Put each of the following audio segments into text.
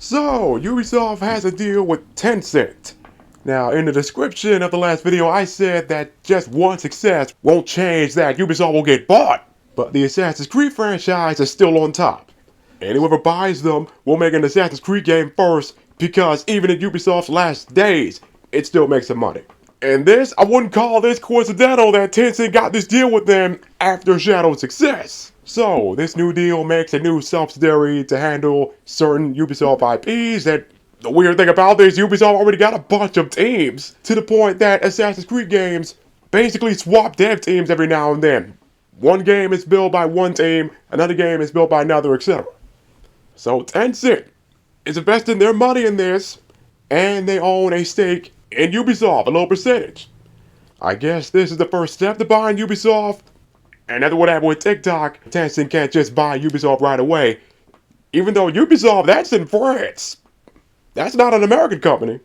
So, Ubisoft has a deal with Tencent. Now, in the description of the last video, I said that just one success won't change that Ubisoft will get bought. But the Assassin's Creed franchise is still on top. And whoever buys them will make an Assassin's Creed game first, because even in Ubisoft's last days, it still makes some money. And this, I wouldn't call this coincidental that Tencent got this deal with them after Shadow's success. So, this new deal makes a new subsidiary to handle certain Ubisoft IPs, and the weird thing about this, Ubisoft already got a bunch of teams, to the point that Assassin's Creed games basically swap dev teams every now and then. One game is built by one team, another game is built by another, etc. So Tencent is investing their money in this, and they own a stake in Ubisoft, a low percentage. I guess this is the first step to buying Ubisoft. And that's what happened with TikTok. Tencent can't just buy Ubisoft right away. Even though Ubisoft, that's in France. That's not an American company.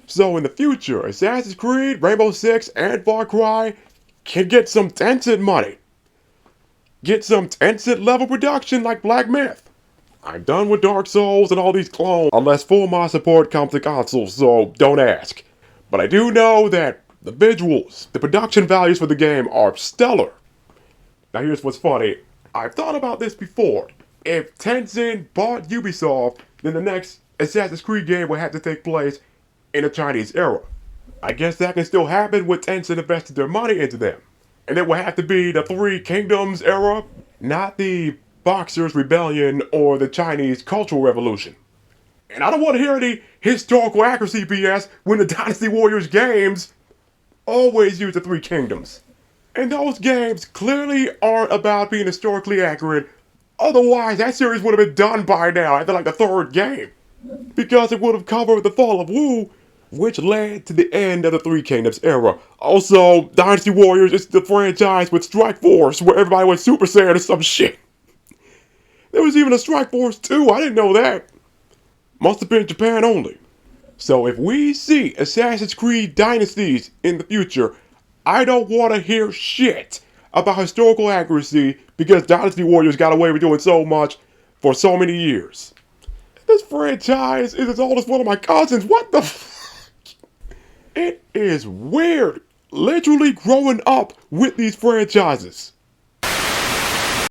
So in the future, Assassin's Creed, Rainbow Six, and Far Cry can get some Tencent money. Get some Tencent level production like Black Myth. I'm done with Dark Souls and all these clones, unless full mod support comes to consoles, so don't ask. But I do know that the visuals, the production values for the game are stellar. Now here's what's funny. I've thought about this before. If Tencent bought Ubisoft, then the next Assassin's Creed game would have to take place in the Chinese era. I guess that can still happen with Tencent investing their money into them. And it would have to be the Three Kingdoms era, not the Boxers' Rebellion or the Chinese Cultural Revolution. And I don't want to hear any historical accuracy BS when the Dynasty Warriors games always use the Three Kingdoms. And those games clearly aren't about being historically accurate, otherwise that series would have been done by now after like the third game. Because it would have covered the fall of Wu, which led to the end of the Three Kingdoms era. Also, Dynasty Warriors is the franchise with Strike Force, where everybody went Super Saiyan or some shit. There was even a Strike Force 2, I didn't know that. Must have been Japan only. So if we see Assassin's Creed Dynasties in the future, I don't want to hear shit about historical accuracy because Dynasty Warriors got away with doing so much for so many years. This franchise is as old as one of my cousins. What the fuck? It is weird, literally growing up with these franchises.